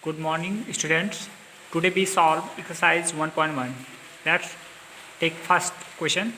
Good morning, students. Today we solve exercise 1.1. Let's take first question.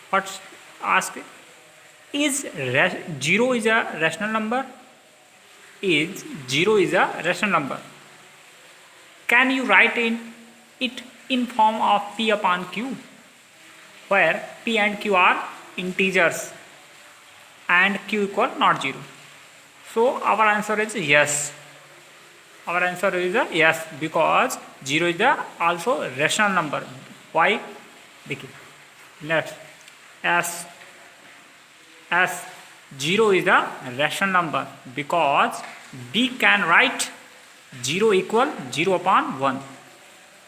First, ask: Is zero is a rational number? Is zero is a rational number? Can you write it in form of p upon q, where p and q are integers and q equal not zero? So our answer is yes. Our answer is a yes, because 0 is the also rational number. Why? देखिए, let's as 0 is the rational number because we can write 0 equal 0 upon 1,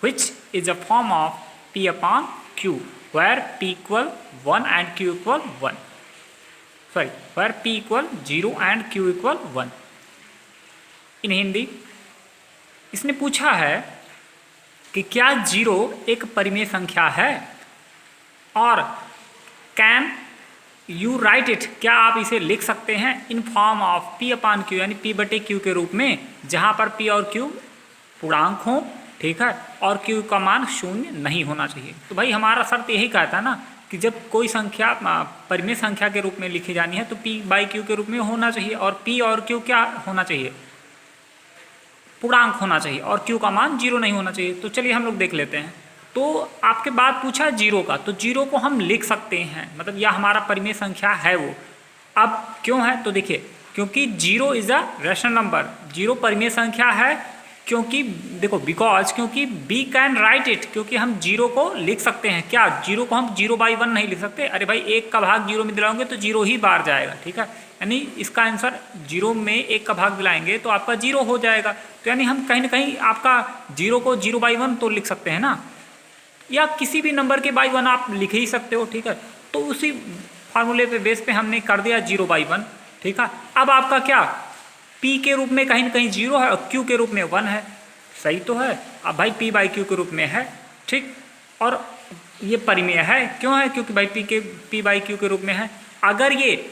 which is a form of p upon q, where p equal 1 and q equal 1. Sorry, where p equal 0 and q equal 1. In Hindi इसने पूछा है कि क्या zero एक परिमेय संख्या है और कैन यू राइट इट, क्या आप इसे लिख सकते हैं in form of P upon Q, यानी पी बटे क्यू के रूप में, जहां पर पी और क्यू पूर्णांक हो, ठीक है, और क्यू का मान शून्य नहीं होना चाहिए। तो भाई हमारा शर्त यही कहता है ना कि जब कोई संख्या परिमेय संख्या के रूप में लिखी जानी है तो पी बाई क्यू के रूप में होना चाहिए, और पी और क्यू क्या होना चाहिए, पूर्णांक होना चाहिए, और क्यू का मान जीरो नहीं होना चाहिए। तो चलिए हम लोग देख लेते हैं। तो आपके बाद पूछा जीरो का, तो जीरो को हम लिख सकते हैं, मतलब यह हमारा परिमेय संख्या है वो। अब क्यों है, तो देखिए, क्योंकि zero is a rational number, zero परिमेय संख्या है, क्योंकि देखो बिकॉज, क्योंकि वी कैन राइट इट, क्योंकि हम जीरो को लिख सकते हैं। क्या जीरो को हम 0/1 नहीं लिख सकते? अरे भाई एक का भाग जीरो में दिलाओगे तो जीरो ही बार जाएगा, ठीक है, यानी इसका आंसर जीरो में एक का भाग दिलाएंगे तो आपका जीरो हो जाएगा। तो यानी हम कहीं ना कहीं आपका जीरो को 0/1 तो लिख सकते हैं ना, या किसी भी नंबर के बाई 1 आप लिख ही सकते हो, ठीक है। तो उसी फार्मूले पे बेस पे हमने कर दिया 0/1, ठीक है। अब आपका क्या p के रूप में कहीं ना कहीं 0 है और q के रूप में 1 है, सही तो है। अब भाई p बाई q के रूप में है, ठीक, और ये परिमेय है, क्यों है, क्योंकि भाई p बाई q के रूप में है। अगर ये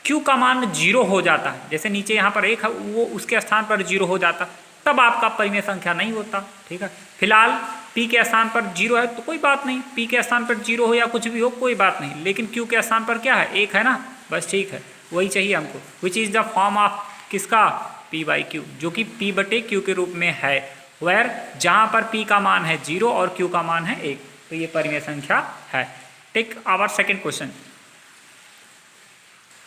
q का मान 0 हो जाता है, जैसे नीचे यहाँ पर 1 है, वो उसके स्थान पर 0 हो जाता, तब आपका परिमेय संख्या नहीं होता, ठीक है। फिलहाल p के स्थान पर 0 है तो कोई बात नहीं, p के स्थान पर 0 हो या कुछ भी हो कोई बात नहीं, लेकिन q के स्थान पर क्या है, 1 है ना, बस ठीक है, वही चाहिए हमको। Which is the form of किसका, p बाई क्यू, जो कि p बटे क्यू के रूप में है, वेयर जहां पर p का मान है 0 और q का मान है 1, तो ये परिमेय संख्या है। Take our second question.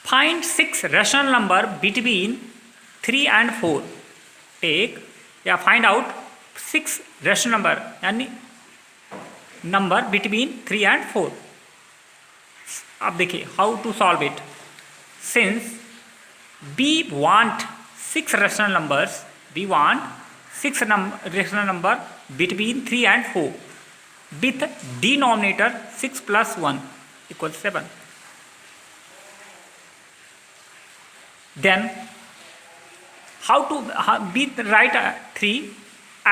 Find 6 rational number between 3 and 4। Take या फाइंड आउट 6 रैशनल नंबर, यानी नंबर बिटवीन 3 and 4। अब देखिए how to solve it. Since we want 6 rational numbers, we want 6 rational number between 3 and 4 with denominator 6 plus 1 equals 7. Then how to we write 3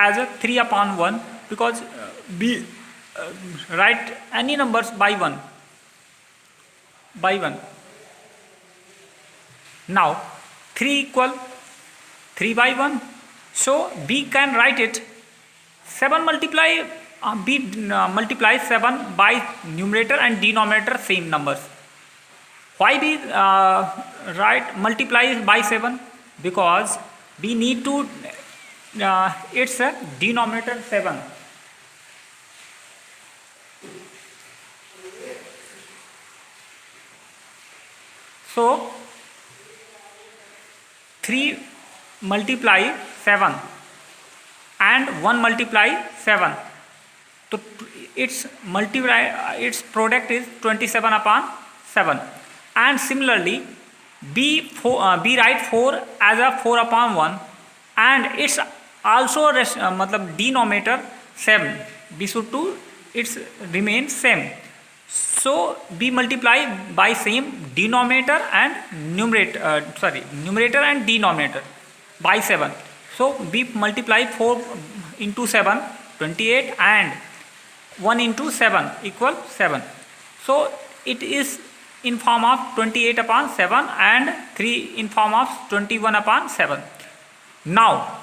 as a 3 upon 1, because we write any numbers by 1 by 1. Now 3 equal 3 by 1, so we can write it 7 multiply we multiply 7 by numerator and denominator same numbers. Why we write multiply by 7? Because we need to it's a denominator 7. So 3 multiply 7 and 1 multiply 7, तो its product is 27 upon 7. And similarly we write 4 as a 4 upon 1, and it's also मतलब denominator 7, we should do it's remain same. So we multiply by same denominator and numerator and denominator by 7. So we multiply 4 into 7 28, and 1 into 7 equal 7. So it is in form of 28 upon 7 and 3 in form of 21 upon 7. Now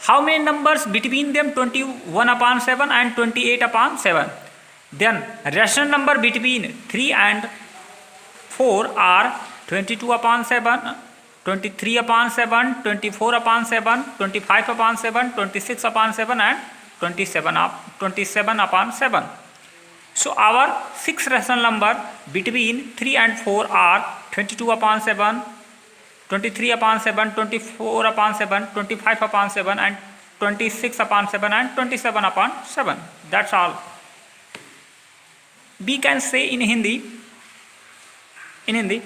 How many numbers between them? 21/7 and 28/7. Then rational number between 3 and 4 are 22/7, 23/7, 24/7, 25/7, 26/7 and 27/7. So our 6 rational number between 3 and 4 are 22/7, 23/7, 24/7, 25/7 and 26/7 and 27/7. That's all. We can say in Hindi,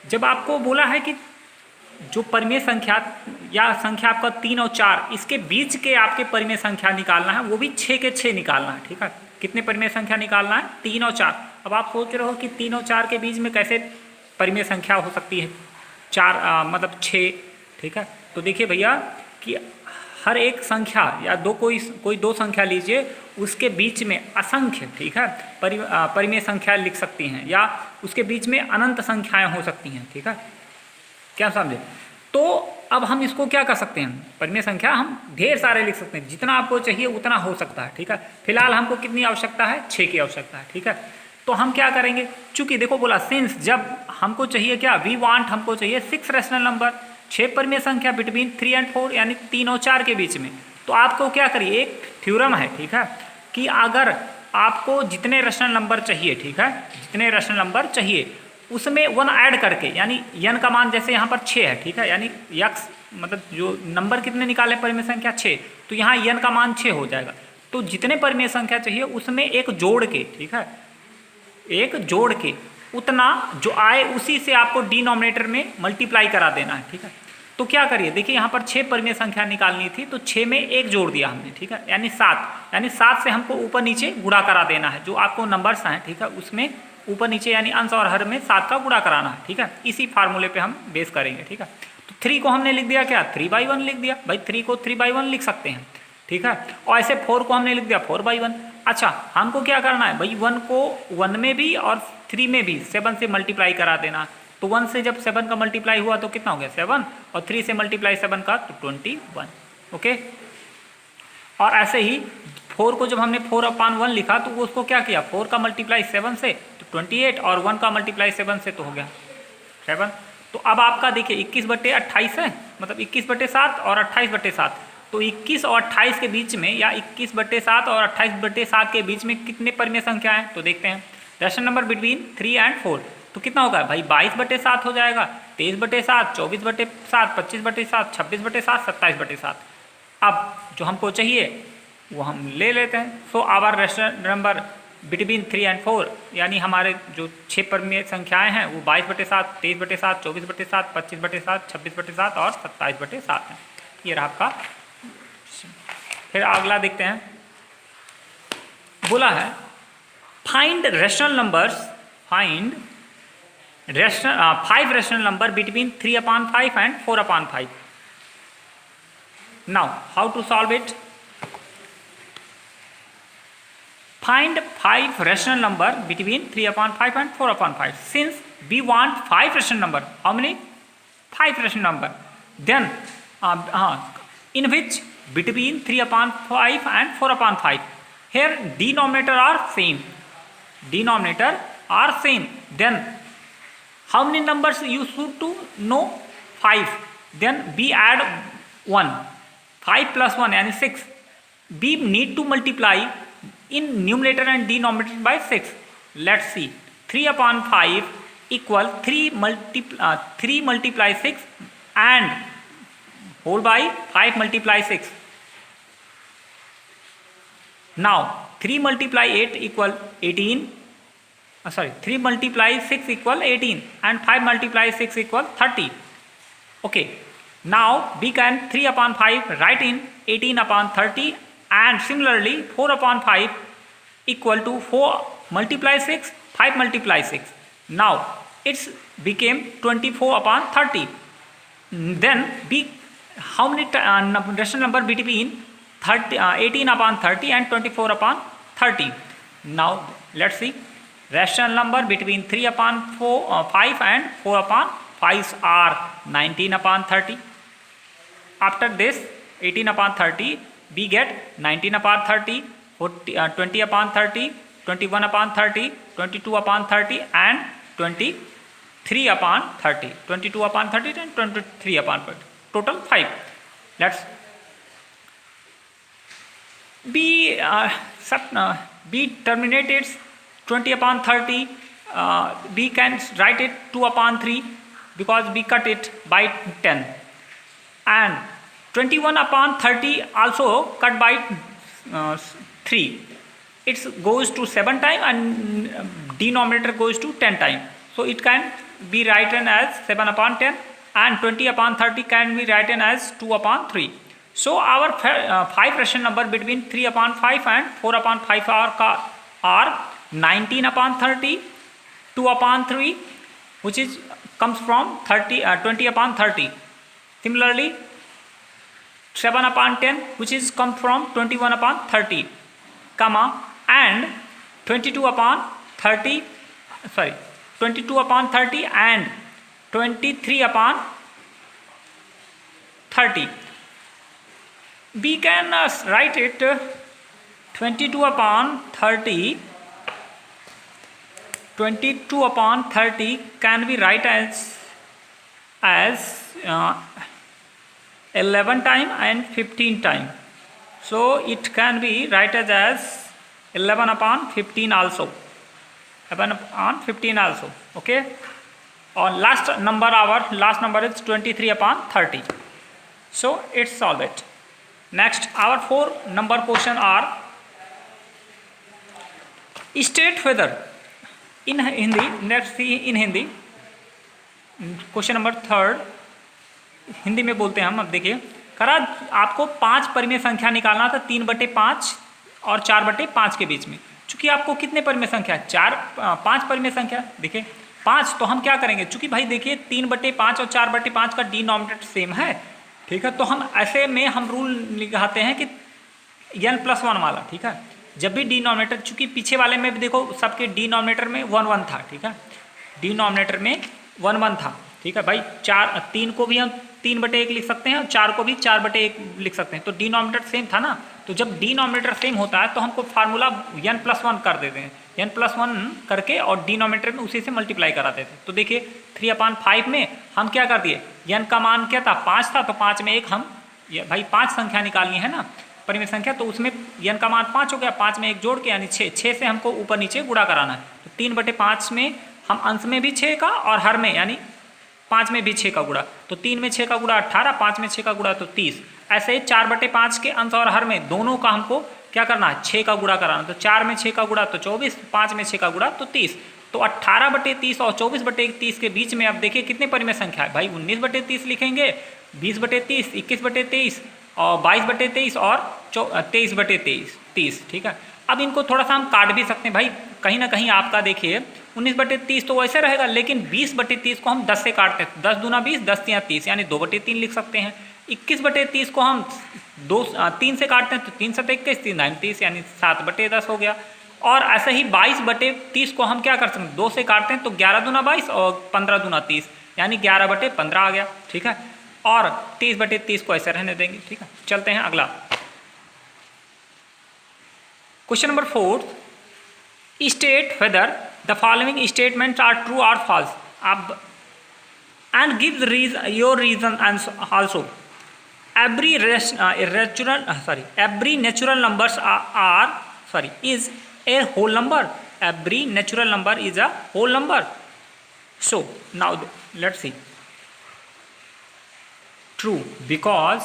जब आपको बोला है कि जो परिमेय संख्या या संख्या आपका 3 और 4 इसके बीच के आपके परिमेय संख्या निकालना है, वो भी 6 के 6 निकालना है। ठीक है, कितने परिमेय संख्या निकालना है? 3 और 4। अब आप सोच रहे हो कि 3 और 4 के बीच में कैसे परिमेय संख्या हो सकती है? 4 मतलब 6। ठीक है, तो देखिए भैया कि हर एक संख्या या कोई दो संख्या लीजिए, उसके बीच में असंख्य, ठीक है, परिमेय संख्या लिख सकती हैं, या उसके बीच में अनंत संख्याएं हो सकती हैं। ठीक है, क्या समझे? तो अब हम इसको क्या कर सकते हैं? परिमेय संख्या हम ढेर सारे लिख सकते हैं, जितना आपको चाहिए उतना हो सकता है। ठीक है, फिलहाल हमको कितनी आवश्यकता है? 6 की आवश्यकता है। ठीक है, तो हम क्या करेंगे? चूंकि देखो बोला सिंस, जब हमको चाहिए क्या? वी वांट, हमको चाहिए 6 रैशनल नंबर, 6 परिमेय संख्या बिटवीन 3 and 4, यानी 3 और 4 के बीच में। तो आपको क्या करिए, एक थ्योरम है, ठीक है, कि अगर आपको जितने रैशनल नंबर चाहिए, ठीक है, जितने रैशनल नंबर चाहिए उसमें 1 ऐड करके, यानी n का मान जैसे यहाँ पर 6 है, ठीक है, यानी x मतलब जो नंबर कितने निकाले परिमेय संख्या 6, तो यहाँ n का मान 6 हो जाएगा। तो जितने परिमेय संख्या चाहिए उसमें एक जोड़ के, ठीक है, एक जोड़ के उतना जो आए उसी से आपको डिनोमिनेटर में मल्टीप्लाई करा देना है। ठीक है, तो क्या करिए, देखिए यहाँ पर 6 परिमेय संख्या निकालनी थी, तो 6 में एक जोड़ दिया हमने, ठीक है, यानी 7, यानी 7 से हमको ऊपर नीचे गुणा करा देना है। जो आपको नंबर्स हैं, ठीक है, उसमें ऊपर नीचे यानी अंश और हर में 7 का गुणा कराना है। ठीक है, इसी फार्मूले पे हम बेस करेंगे। ठीक है, तो 3 को हमने लिख दिया क्या? 3/1 लिख दिया भाई, 3 को 3/1 लिख सकते हैं। ठीक है, और ऐसे 4 को हमने लिख दिया 4/1। अच्छा, हमको क्या करना है भाई? 1 को 1 में भी और 3 में भी 7 से मल्टीप्लाई करा देना। तो 1 से जब 7 का मल्टीप्लाई हुआ तो कितना हो गया? 7, और 3 से मल्टीप्लाई 7 का तो 21। ओके, और ऐसे ही 4 को जब हमने 4/1 लिखा तो उसको क्या किया? 4 का मल्टीप्लाई 7 से तो 28, और 1 का मल्टीप्लाई 7 से तो हो गया 7। तो अब आपका देखिए 21/28 है, मतलब 21/7 और 28/7। तो 21 और 28 के बीच में, या 21/7 और 28/7 के बीच में कितने परिमेय संख्या हैं? तो देखते हैं। रैशनल नंबर बिटवीन 3 and 4, तो कितना होगा भाई? 22/7 हो जाएगा, 23/7, 24/7, 25/7, 26/7, 27/7। अब जो हमको चाहिए वो हम ले लेते हैं। So our rational number between 3 and 4, यानी हमारे जो 6 परिमेय संख्याएं हैं वो 22/7, 23/7, 24/7, 25/7, 26/7 और 27/7 हैं। ये रहा आपका। फिर अगला देखते हैं, बोला है find rational numbers, find 5 rational number between 3/5 and 4/5। Now how to solve it? Find 5 rational number between 3/5 and 4/5. Since we want 5 rational number, how many? 5 rational number. Then in which between 3/5 and 4/5. Here denominator are same. Denominator are same. Then how many numbers you should to know? 5. Then we add 1. 5 plus 1 यानी 6. We need to multiply in numerator and denominator by 6. Let's see. 3/5 equal 3 multiply 6 and whole by 5 multiply 6. Now 3 multiply 8 equal 18. 3 multiply 6 equal 18 and 5 multiply 6 equal 30. Okay. Now we can 3/5 write in 18/30, and similarly 4/5 equal to 4 multiply 6, 5 multiply 6. Now it's became 24/30. Then how many rational number between 18/30 and 24/30? Now let's see. Rational number between 3/5 and 4/5 are 19/30. after this 18 upon 30, we get 19 upon 30, 20 upon 30, 21 upon 30, 22 upon 30 and 23 upon 30. 22 upon 30 and 23 upon 30. Total 5. Let's B terminated 20 upon 30. We can write it 2 upon 3 because we cut it by 10. And 21 upon 30 also cut by 3. It goes to 7 times and denominator goes to 10 times. So it can be written as 7 upon 10 and 20 upon 30 can be written as 2 upon 3. So our 5 rational number between 3 upon 5 and 4 upon 5 are 19 upon 30, 2 upon 3, which is comes from 20 upon 30. Similarly, 7 upon 10, which is come from 21 upon 30, comma, and 22 upon 30, 22 upon 30 and 23 upon 30. We can write it 22 upon 30. 22 upon 30 can be write as 11 time and 15 time. So it can be write as 11 upon 15 also. 11 upon 15 also. Okay. Our last number is 23 upon 30. So it's solve it. Next, our 4 number question are state whether in Hindi. Let's see in Hindi. Question number 3 Hindi में बोलते हैं हम। अब देखिए, करा आपको 5 परिमेय संख्या निकालना था 3/5 और 4/5 के बीच में। चूंकि आपको कितने परिमेय संख्या 5 परिमेय संख्या देखिए 5, तो हम क्या करेंगे, चूंकि भाई देखिए 3/5 और 4/5 का डिनोमिनेटर सेम है, ठीक है, तो हम ऐसे में हम रूल लगाते हैं कि n+1 वाला, ठीक है। जब भी डिनोमिनेटर, चूंकि पीछे वाले में भी देखो सबके डिनोमिनेटर में 1 था, ठीक है, डिनोमिनेटर में 1 था, ठीक है भाई। 3 को भी हम 3/1 लिख सकते हैं और 4 को भी 4/1 लिख सकते हैं, तो डिनोमिनेटर सेम था ना। तो जब डिनोमिनेटर सेम होता है तो हमको फार्मूला n+1 कर देते हैं, n+1 करके और डिनोमिनेटर में उसी से मल्टीप्लाई करा देते हैं। तो देखिए 3/5 में हम क्या कर दिए, n का मान क्या था 5 था, तो 5 में एक हम भाई 5 संख्या निकालनी है ना परिमेय संख्या, तो उसमें n का मान 5 हो गया, 5 में एक जोड़ के यानी 6 से हमको ऊपर नीचे गुणा कराना है। तो 3/5 में हम अंश में भी 6 का और हर में यानी 5 में भी 6 का गुणा, तो 3 में 6 का गुणा 18, 5 में 6 का गुणा तो 30। ऐसे ही 4/5 के अंश और हर में दोनों का हमको क्या करना है 6 का गुणा कराना, तो 4 में 6 का गुणा तो 24, 5 में 6 का गुणा तो 30। तो 18/30 और 24/30 के बीच में अब देखिए कितने परिमेय संख्या है भाई, 19/30 लिखेंगे, 20/30, 21/23 और 22/23 और 23/30, ठीक है। अब इनको थोड़ा सा हम काट भी सकते हैं भाई, कहीं ना कहीं आपका देखिए 19/30 तो वैसे रहेगा, लेकिन 20/30 को हम 10 से काटते हैं, 10 दूना 20, 10 तिया 30 यानी 2/3 लिख सकते हैं। 21/30 को हम 3 से काटते हैं तो 3 7 21, 3 9 30 यानी 7/10 हो गया। और ऐसे ही 22/30 को हम क्या कर सकते हैं 2 से काटते हैं तो 11 दूना 22 और 15 दूना 30 यानी 11/15 आ गया, ठीक है। और 30/30 को ऐसे रहने देंगे, ठीक है। चलते हैं अगला question number 4, state whether the following statements are true और फॉल्स। अब and gives your reason and also every natural numbers is a whole number. Every natural number is a whole number. So now let's see. True, because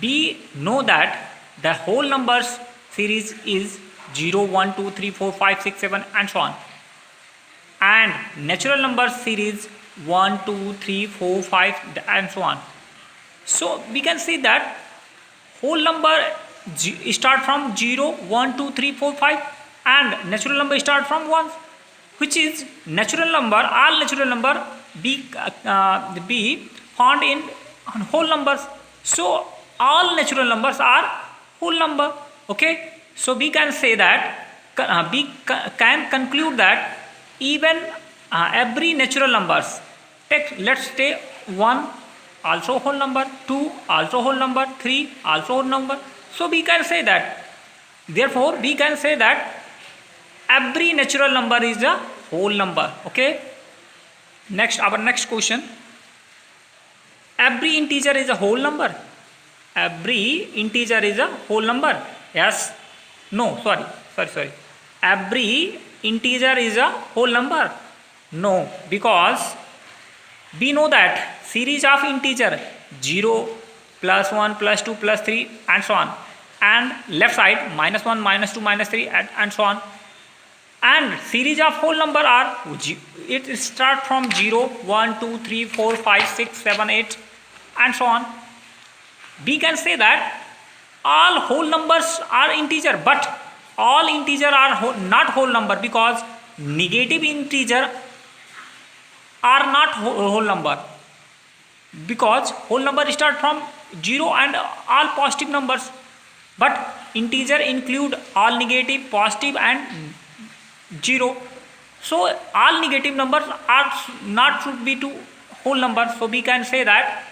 we know that the whole numbers series is 0 1 2 3 4 5 6 7 and so on, and natural number series 1 2 3 4 5 and so on. So we can see that whole number start from 0 1 2 3 4 5 and natural number start from 1, which is natural number, all natural number be found in whole numbers. So all natural numbers are whole number, okay. So we can say that we can conclude that even every natural numbers, let's say 1 also whole number, 2 also whole number, 3 also whole number. So we can say that, therefore we can say that every natural number is a whole number. Okay, next, our next question, every integer is a whole number. Every integer is a whole number. Yes, no, sorry, every integer is a whole number. No, because we know that series of integer 0 plus 1 plus 2 plus 3 and so on, and left side -1 -2 -3 and so on, and series of whole number are, it start from 0 1 2 3 4 5 6 7 8 and so on. We can say that all whole numbers are integer, but all integer are not whole number, because negative integer are not whole number, because whole number start from 0 and all positive numbers, but integer include all negative, positive and 0. So all negative numbers are not should be to whole number. So we can say that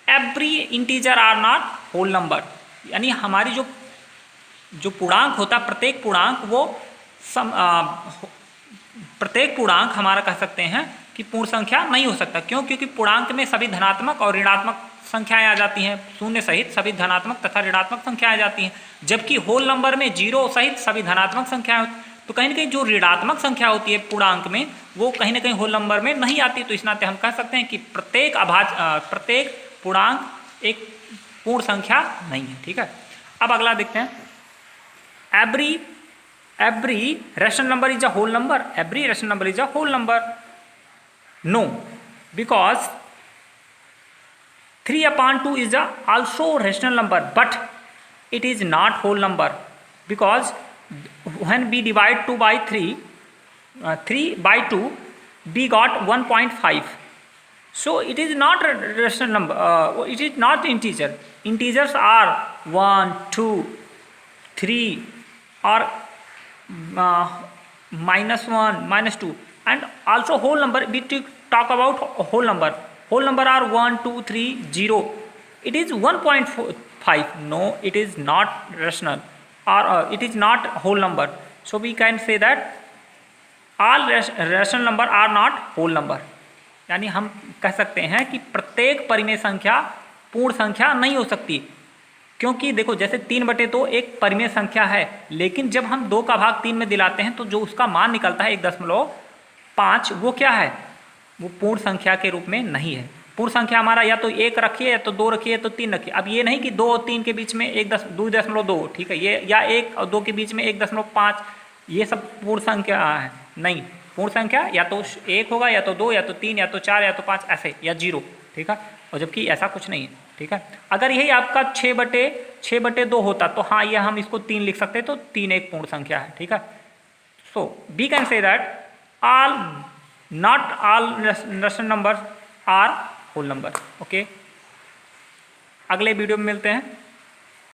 every integer are not whole number. यानी हमारी जो पूर्णांक होता, प्रत्येक पूर्णांक वो प्रत्येक पूर्णांक हमारा कह सकते हैं कि पूर्ण संख्या नहीं हो सकता। क्यों? क्योंकि पूर्णांक में सभी धनात्मक और ऋणात्मक संख्याएं आ जाती हैं, शून्य सहित सभी धनात्मक तथा ऋणात्मक संख्याएं आ जाती हैं, जबकि होल नंबर में 0 सहित सभी धनात्मक संख्याएं होती। तो कहीं ना कहीं जो ऋणात्मक संख्या होती है पूर्णांक में, वो कहीं ना कहीं होल नंबर में नहीं आती। तो इस नाते हम कह सकते हैं कि प्रत्येक पूर्णांक एक पूर्ण संख्या नहीं है। ठीक है, अब अगला देखते हैं, every rational number is a whole number. Every rational number is a whole number. No, because 3/2 is also rational number, but it is not whole number, because when we divide 2 by 3, 3 by 2, we got 1.5. So it is not a rational number, it is not integer. Integers are 1, 2, 3 or -1, -2, and also whole number. We talk about whole number. Whole number are 1, 2, 3, 0. It is 1.5. No, it is not rational, or it is not whole number. So we can say that all rational number are not whole number. यानी हम कह सकते हैं कि प्रत्येक परिमेय संख्या पूर्ण संख्या नहीं हो सकती, क्योंकि देखो जैसे 3/2 एक परिमेय संख्या है, लेकिन जब हम 2 का भाग 3 में दिलाते हैं तो जो उसका मान निकलता है 1.5, वो क्या है? वो पूर्ण संख्या के रूप में नहीं है। पूर्ण संख्या हमारा या तो 1 रखिए, या तो 2 रखिए, या तो 3 रखिए। अब ये नहीं कि 2 और 3 के बीच में 2.2, ठीक है, ये या 1 और 2 के बीच में 1.5, ये सब पूर्ण संख्या है नहीं। पूर्ण संख्या या तो 1 होगा, या तो 2, या तो 3, या तो 4, या तो 5, ऐसे, या 0। ठीक है, और जबकि ऐसा कुछ नहीं है। ठीक है, अगर यही आपका 6/2 होता तो हाँ, ये हम इसको 3 लिख सकते, तो 3 एक पूर्ण संख्या है। ठीक है, so we can say that not all rational numbers are whole number. Okay, अगले वीडियो में मिलते हैं।